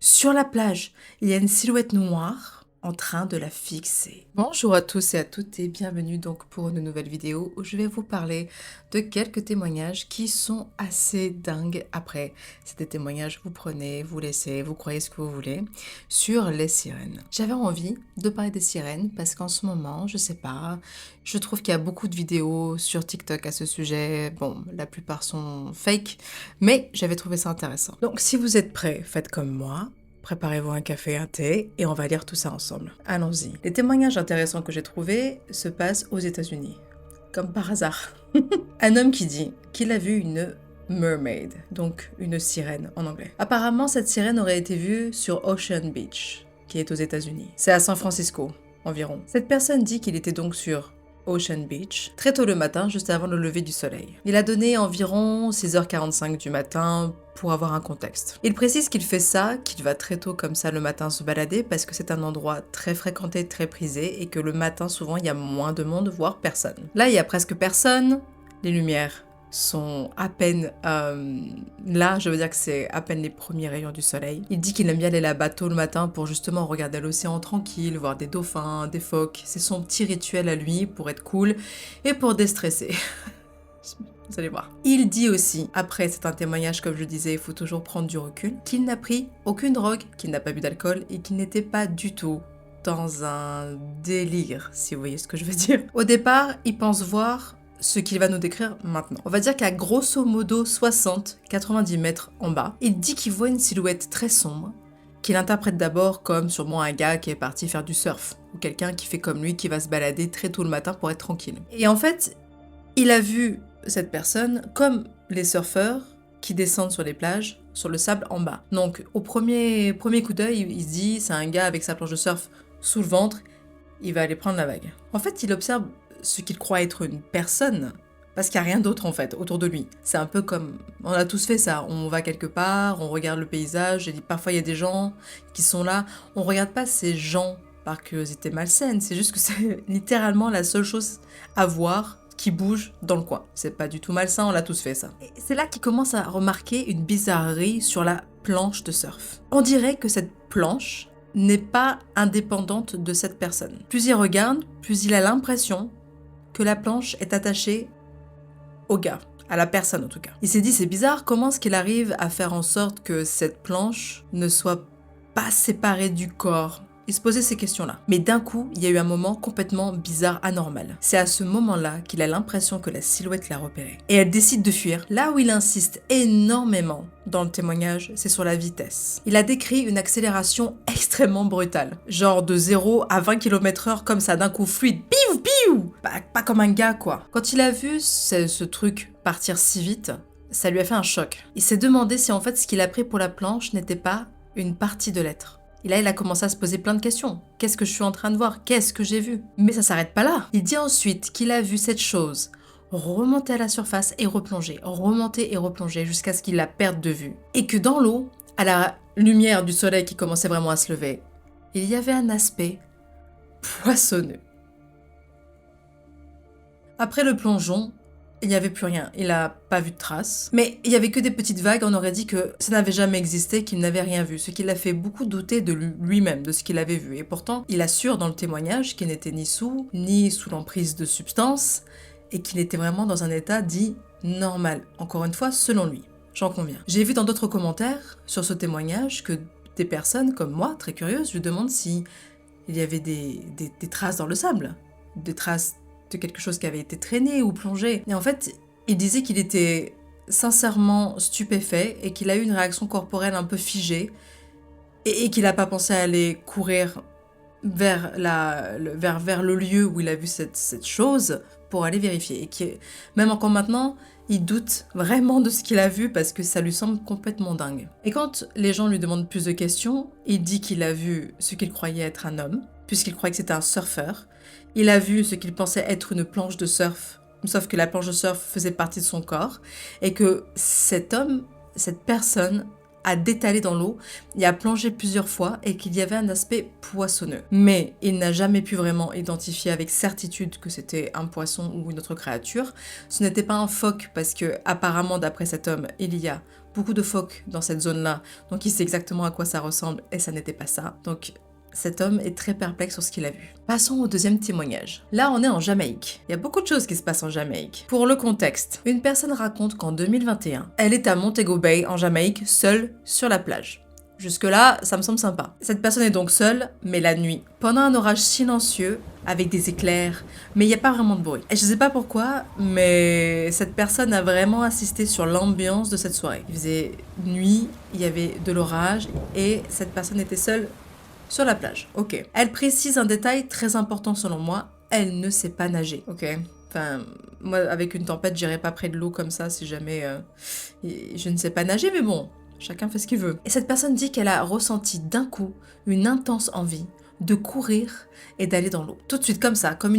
Sur la plage, il y a une silhouette noire en train de la fixer. Bonjour à tous et à toutes et bienvenue donc pour une nouvelle vidéo où je vais vous parler de quelques témoignages qui sont assez dingues. Après, c'est des témoignages, vous prenez, vous laissez, vous croyez ce que vous voulez, sur les sirènes. J'avais envie de parler des sirènes parce qu'en ce moment, je sais pas, je trouve qu'il y a beaucoup de vidéos sur TikTok à ce sujet. Bon, la plupart sont fake, mais j'avais trouvé ça intéressant. Donc si vous êtes prêts, faites comme moi. Préparez-vous un café, un thé, et on va lire tout ça ensemble. Allons-y. Les témoignages intéressants que j'ai trouvés se passent aux États-Unis. Comme par hasard. Un homme qui dit qu'il a vu une mermaid, donc une sirène en anglais. Apparemment, cette sirène aurait été vue sur Ocean Beach, qui est aux États-Unis. C'est à San Francisco, environ. Cette personne dit qu'il était donc sur Ocean Beach, très tôt le matin, juste avant le lever du soleil. Il a donné environ 6h45 du matin pour avoir un contexte. Il précise qu'il fait ça, qu'il va très tôt comme ça le matin se balader parce que c'est un endroit très fréquenté, très prisé et que le matin souvent il y a moins de monde, voire personne. Là il y a presque personne, les lumières sont à peine là, je veux dire que c'est à peine les premiers rayons du soleil. Il dit qu'il aime bien aller là-bas tôt le matin pour justement regarder l'océan tranquille, voir des dauphins, des phoques. C'est son petit rituel à lui pour être cool et pour déstresser. Vous allez voir. Il dit aussi, après c'est un témoignage comme je disais, il faut toujours prendre du recul, qu'il n'a pris aucune drogue, qu'il n'a pas bu d'alcool et qu'il n'était pas du tout dans un délire, si vous voyez ce que je veux dire. Au départ, il pense voir ce qu'il va nous décrire maintenant. On va dire qu'à grosso modo 60-90 mètres en bas, il dit qu'il voit une silhouette très sombre, qu'il interprète d'abord comme sûrement un gars qui est parti faire du surf, ou quelqu'un qui fait comme lui, qui va se balader très tôt le matin pour être tranquille. Et en fait, il a vu cette personne comme les surfeurs qui descendent sur les plages, sur le sable en bas. Donc au premier coup d'œil, il se dit c'est un gars avec sa planche de surf sous le ventre, il va aller prendre la vague. En fait, il observe ce qu'il croit être une personne, parce qu'il n'y a rien d'autre en fait autour de lui. C'est un peu comme, on a tous fait ça, on va quelque part, on regarde le paysage, et parfois il y a des gens qui sont là, on regarde pas ces gens par curiosité malsaine, c'est juste que c'est littéralement la seule chose à voir qui bouge dans le coin. C'est pas du tout malsain, on l'a tous fait ça. Et c'est là qu'il commence à remarquer une bizarrerie sur la planche de surf. On dirait que cette planche n'est pas indépendante de cette personne. Plus il regarde, plus il a l'impression que la planche est attachée au gars, à la personne en tout cas. Il s'est dit c'est bizarre, comment est-ce qu'il arrive à faire en sorte que cette planche ne soit pas séparée du corps? Il se posait ces questions-là. Mais d'un coup, il y a eu un moment complètement bizarre, anormal. C'est à ce moment-là qu'il a l'impression que la silhouette l'a repéré. Et elle décide de fuir. Là où il insiste énormément dans le témoignage, c'est sur la vitesse. Il a décrit une accélération extrêmement brutale. Genre de 0 à 20 km/h comme ça, d'un coup fluide. Piou, piou! Pas comme un gars, quoi. Quand il a vu ce truc partir si vite, ça lui a fait un choc. Il s'est demandé si en fait ce qu'il a pris pour la planche n'était pas une partie de l'être. Et là, il a commencé à se poser plein de questions. Qu'est-ce que je suis en train de voir? Qu'est-ce que j'ai vu? Mais ça s'arrête pas là. Il dit ensuite qu'il a vu cette chose remonter à la surface et replonger, remonter et replonger jusqu'à ce qu'il la perde de vue. Et que dans l'eau, à la lumière du soleil qui commençait vraiment à se lever, il y avait un aspect poissonneux. Après le plongeon, il n'y avait plus rien, il n'a pas vu de traces. Mais il n'y avait que des petites vagues, on aurait dit que ça n'avait jamais existé, qu'il n'avait rien vu, ce qui l'a fait beaucoup douter de lui-même, de ce qu'il avait vu. Et pourtant, il assure dans le témoignage qu'il n'était ni sous l'emprise de substances, et qu'il était vraiment dans un état dit normal. Encore une fois, selon lui, j'en conviens. J'ai vu dans d'autres commentaires sur ce témoignage que des personnes comme moi, très curieuses, lui demandent si il y avait des traces dans le sable, des traces de quelque chose qui avait été traîné ou plongé. Et en fait, il disait qu'il était sincèrement stupéfait et qu'il a eu une réaction corporelle un peu figée et qu'il n'a pas pensé à aller courir vers le lieu où il a vu cette chose pour aller vérifier. Et même encore maintenant, il doute vraiment de ce qu'il a vu parce que ça lui semble complètement dingue. Et quand les gens lui demandent plus de questions, il dit qu'il a vu ce qu'il croyait être un homme, puisqu'il croyait que c'était un surfeur. Il a vu ce qu'il pensait être une planche de surf, sauf que la planche de surf faisait partie de son corps, et que cet homme, cette personne, à détaler dans l'eau et à plonger plusieurs fois et qu'il y avait un aspect poissonneux. Mais il n'a jamais pu vraiment identifier avec certitude que c'était un poisson ou une autre créature. Ce n'était pas un phoque parce que apparemment d'après cet homme, il y a beaucoup de phoques dans cette zone-là, donc il sait exactement à quoi ça ressemble et ça n'était pas ça. Donc cet homme est très perplexe sur ce qu'il a vu. Passons au deuxième témoignage. Là, on est en Jamaïque. Il y a beaucoup de choses qui se passent en Jamaïque. Pour le contexte, une personne raconte qu'en 2021, elle est à Montego Bay, en Jamaïque, seule sur la plage. Jusque-là, ça me semble sympa. Cette personne est donc seule, mais la nuit, pendant un orage silencieux, avec des éclairs, mais il n'y a pas vraiment de bruit. Et je sais pas pourquoi, mais cette personne a vraiment insisté sur l'ambiance de cette soirée. Il faisait nuit, il y avait de l'orage, et cette personne était seule sur la plage. Ok. Elle précise un détail très important selon moi, elle ne sait pas nager. Ok. Enfin, moi, avec une tempête, j'irai pas près de l'eau comme ça si jamais je ne sais pas nager, mais bon, chacun fait ce qu'il veut. Et cette personne dit qu'elle a ressenti d'un coup une intense envie de courir et d'aller dans l'eau. Tout de suite, comme ça, comme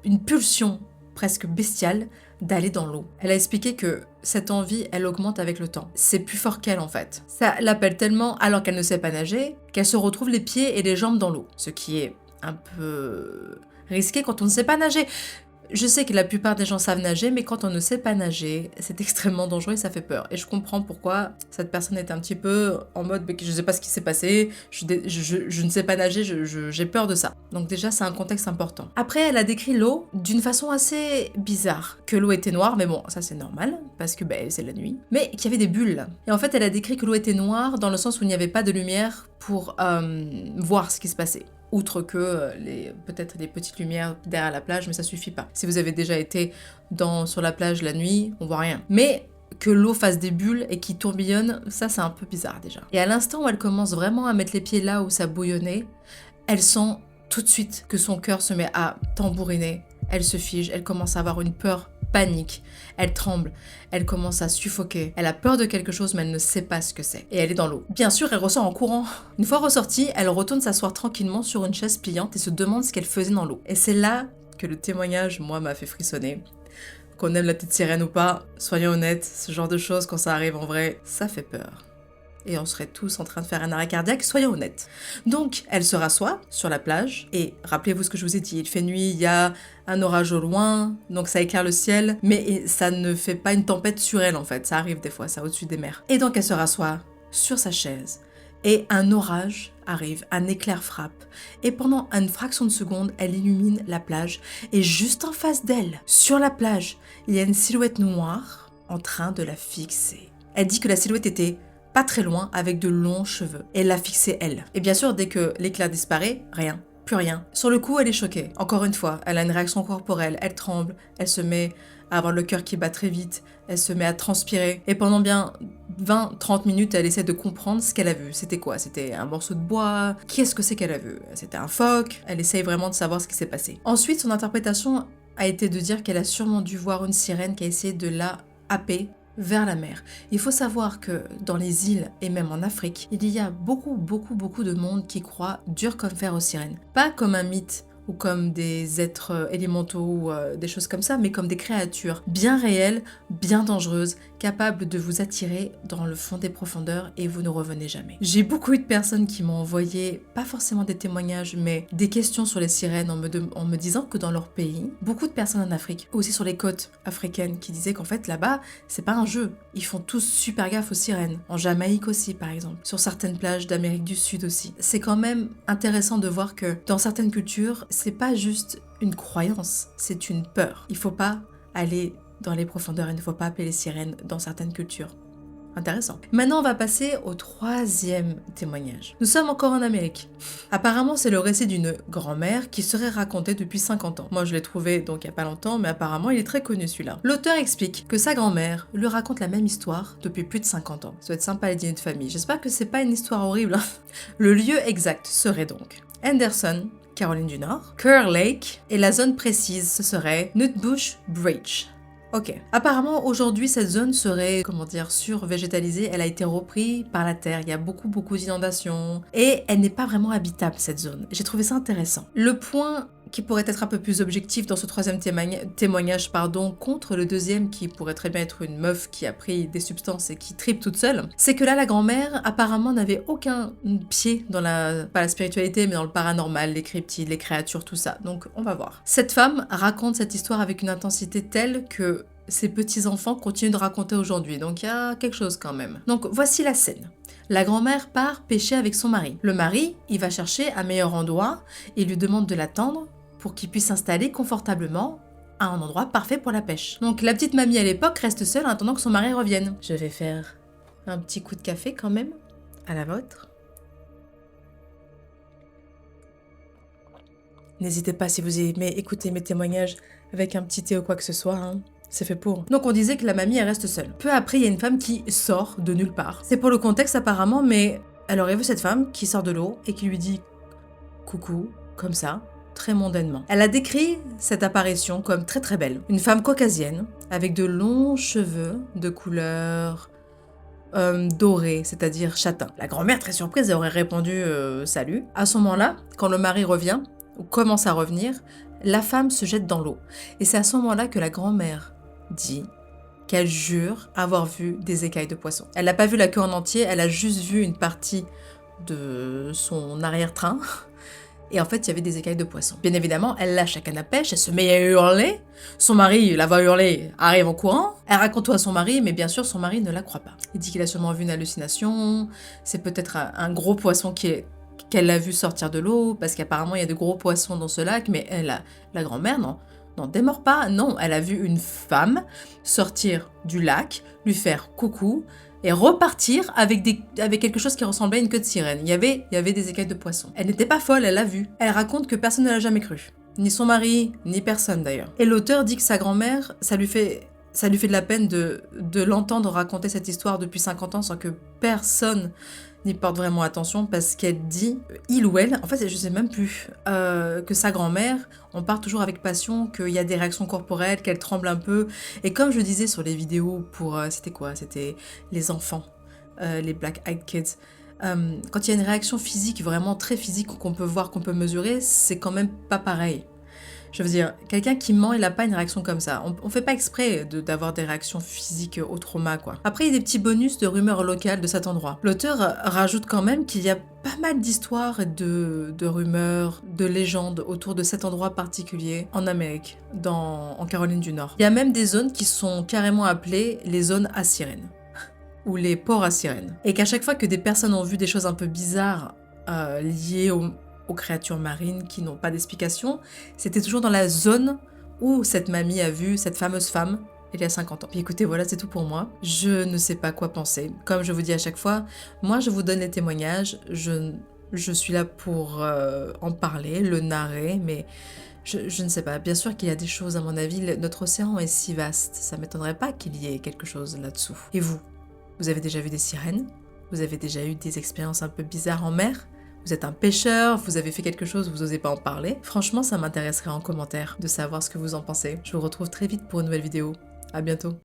une pulsion presque bestiale d'aller dans l'eau. Elle a expliqué que cette envie, elle augmente avec le temps. C'est plus fort qu'elle en fait. Ça l'appelle tellement, alors qu'elle ne sait pas nager, qu'elle se retrouve les pieds et les jambes dans l'eau. Ce qui est un peu risqué quand on ne sait pas nager. Je sais que la plupart des gens savent nager, mais quand on ne sait pas nager, c'est extrêmement dangereux et ça fait peur. Et je comprends pourquoi cette personne est un petit peu en mode je ne sais pas ce qui s'est passé, je ne sais pas nager, j'ai peur de ça. Donc déjà, c'est un contexte important. Après, elle a décrit l'eau d'une façon assez bizarre. Que l'eau était noire, mais bon, ça c'est normal, parce que c'est la nuit. Mais qu'il y avait des bulles. Et en fait, elle a décrit que l'eau était noire dans le sens où il n'y avait pas de lumière pour voir ce qui se passait. Outre que peut-être des petites lumières derrière la plage, mais ça suffit pas. Si vous avez déjà été sur la plage la nuit, on voit rien. Mais que l'eau fasse des bulles et qui tourbillonnent, ça c'est un peu bizarre déjà. Et à l'instant où elle commence vraiment à mettre les pieds là où ça bouillonnait, elle sent tout de suite que son cœur se met à tambouriner. Elle se fige, elle commence à avoir une peur panique, elle tremble, elle commence à suffoquer, elle a peur de quelque chose mais elle ne sait pas ce que c'est. Et elle est dans l'eau. Bien sûr, elle ressort en courant. Une fois ressortie, elle retourne s'asseoir tranquillement sur une chaise pliante et se demande ce qu'elle faisait dans l'eau. Et c'est là que le témoignage, moi, m'a fait frissonner. Qu'on aime la petite sirène ou pas, soyons honnêtes, ce genre de choses, quand ça arrive en vrai, ça fait peur. Et on serait tous en train de faire un arrêt cardiaque, soyons honnêtes. Donc, elle se rassoit sur la plage, et rappelez-vous ce que je vous ai dit, il fait nuit, il y a un orage au loin, donc ça éclaire le ciel, mais ça ne fait pas une tempête sur elle en fait, ça arrive des fois, ça au-dessus des mers. Et donc elle se rassoit sur sa chaise, et un orage arrive, un éclair frappe, et pendant une fraction de seconde, elle illumine la plage, et juste en face d'elle, sur la plage, il y a une silhouette noire en train de la fixer. Elle dit que la silhouette était pas très loin, avec de longs cheveux. Elle l'a fixée, elle. Et bien sûr, dès que l'éclair disparaît, rien. Plus rien. Sur le coup, elle est choquée. Encore une fois, elle a une réaction corporelle, elle tremble, elle se met à avoir le cœur qui bat très vite, elle se met à transpirer. Et pendant bien 20-30 minutes, elle essaie de comprendre ce qu'elle a vu. C'était quoi? C'était un morceau de bois? Qu'est-ce que c'est qu'elle a vu? C'était un phoque? Elle essaye vraiment de savoir ce qui s'est passé. Ensuite, son interprétation a été de dire qu'elle a sûrement dû voir une sirène qui a essayé de la happer vers la mer. Il faut savoir que dans les îles et même en Afrique, il y a beaucoup de monde qui croit dur comme fer aux sirènes. Pas comme un mythe ou comme des êtres élémentaux ou des choses comme ça, mais comme des créatures bien réelles, bien dangereuses, capables de vous attirer dans le fond des profondeurs et vous ne revenez jamais. J'ai beaucoup eu de personnes qui m'ont envoyé, pas forcément des témoignages, mais des questions sur les sirènes en me disant que dans leur pays, beaucoup de personnes en Afrique, aussi sur les côtes africaines, qui disaient qu'en fait là-bas, c'est pas un jeu. Ils font tous super gaffe aux sirènes. En Jamaïque aussi, par exemple. Sur certaines plages d'Amérique du Sud aussi. C'est quand même intéressant de voir que dans certaines cultures, c'est pas juste une croyance, c'est une peur. Il faut pas aller dans les profondeurs, il ne faut pas appeler les sirènes dans certaines cultures. Intéressant. Maintenant, on va passer au troisième témoignage. Nous sommes encore en Amérique. Apparemment, c'est le récit d'une grand-mère qui serait racontée depuis 50 ans. Moi, je l'ai trouvé donc il y a pas longtemps, mais apparemment, il est très connu celui-là. L'auteur explique que sa grand-mère lui raconte la même histoire depuis plus de 50 ans. Ça doit être sympa les dîners de famille. J'espère que c'est pas une histoire horrible. Le lieu exact serait donc Henderson, Caroline du Nord, Kerr Lake, et la zone précise, ce serait Nutbush Bridge. Ok. Apparemment, aujourd'hui, cette zone serait, survégétalisée. Elle a été reprise par la terre. Il y a beaucoup d'inondations. Et elle n'est pas vraiment habitable, cette zone. J'ai trouvé ça intéressant. Le point qui pourrait être un peu plus objectif dans ce troisième témoignage, contre le deuxième qui pourrait très bien être une meuf qui a pris des substances et qui tripe toute seule, c'est que là, la grand-mère, apparemment, n'avait aucun pied dans pas la spiritualité, mais dans le paranormal, les cryptides, les créatures, tout ça. Donc, on va voir. Cette femme raconte cette histoire avec une intensité telle que ses petits-enfants continuent de raconter aujourd'hui. Donc, il y a quelque chose quand même. Donc, voici la scène. La grand-mère part pêcher avec son mari. Le mari, il va chercher un meilleur endroit et lui demande de l'attendre pour qu'il puisse s'installer confortablement à un endroit parfait pour la pêche. Donc la petite mamie à l'époque reste seule en attendant que son mari revienne. Je vais faire un petit coup de café quand même, à la vôtre. N'hésitez pas si vous aimez écouter mes témoignages avec un petit thé ou quoi que ce soit, hein. C'est fait pour. Donc on disait que la mamie elle reste seule. Peu après il y a une femme qui sort de nulle part. C'est pour le contexte apparemment, mais elle aurait vu cette femme qui sort de l'eau et qui lui dit coucou, comme ça, très mondainement. Elle a décrit cette apparition comme très très belle. Une femme caucasienne, avec de longs cheveux de couleur dorée, c'est-à-dire châtain. La grand-mère, très surprise, elle aurait répondu salut. À ce moment-là, quand le mari revient, ou commence à revenir, la femme se jette dans l'eau. Et c'est à ce moment-là que la grand-mère dit qu'elle jure avoir vu des écailles de poisson. Elle n'a pas vu la queue en entier, elle a juste vu une partie de son arrière-train. Et en fait, il y avait des écailles de poisson. Bien évidemment, elle lâche la canne à pêche, elle se met à hurler. Son mari la voit hurler, arrive en courant. Elle raconte tout à son mari, mais bien sûr, son mari ne la croit pas. Il dit qu'il a sûrement vu une hallucination. C'est peut-être un gros poisson qu'elle a vu sortir de l'eau, parce qu'apparemment, il y a de gros poissons dans ce lac, mais la grand-mère, non. N'en démord pas, non, elle a vu une femme sortir du lac, lui faire coucou, et repartir avec quelque chose qui ressemblait à une queue de sirène. Il y avait des écailles de poisson. Elle n'était pas folle, elle l'a vu. Elle raconte que personne ne l'a jamais cru. Ni son mari, ni personne d'ailleurs. Et l'auteur dit que sa grand-mère, ça lui fait de la peine de l'entendre raconter cette histoire depuis 50 ans sans que personne n'y porte vraiment attention, parce qu'elle dit, il ou elle, en fait je sais même plus, que sa grand-mère, on part toujours avec passion, qu'il y a des réactions corporelles, qu'elle tremble un peu, et comme je disais sur les vidéos pour, c'était les enfants, les Black Eyed Kids, quand il y a une réaction physique, vraiment très physique, qu'on peut voir, qu'on peut mesurer, c'est quand même pas pareil. Je veux dire, quelqu'un qui ment, il n'a pas une réaction comme ça. On fait pas exprès d'avoir des réactions physiques au trauma, quoi. Après, il y a des petits bonus de rumeurs locales de cet endroit. L'auteur rajoute quand même qu'il y a pas mal d'histoires et de rumeurs, de légendes autour de cet endroit particulier en Amérique, en Caroline du Nord. Il y a même des zones qui sont carrément appelées les zones à sirènes, ou les ports à sirènes. Et qu'à chaque fois que des personnes ont vu des choses un peu bizarres liées aux créatures marines qui n'ont pas d'explication, c'était toujours dans la zone où cette mamie a vu cette fameuse femme il y a 50 ans. Puis écoutez, voilà, c'est tout pour moi. Je ne sais pas quoi penser. Comme je vous dis à chaque fois, moi je vous donne les témoignages, je suis là pour en parler, le narrer, mais je ne sais pas. Bien sûr qu'il y a des choses, à mon avis, notre océan est si vaste, ça m'étonnerait pas qu'il y ait quelque chose là-dessous. Et vous avez déjà vu des sirènes? Vous avez déjà eu des expériences un peu bizarres en mer? Vous êtes un pêcheur, vous avez fait quelque chose, vous n'osez pas en parler. Franchement, ça m'intéresserait en commentaire de savoir ce que vous en pensez. Je vous retrouve très vite pour une nouvelle vidéo. À bientôt.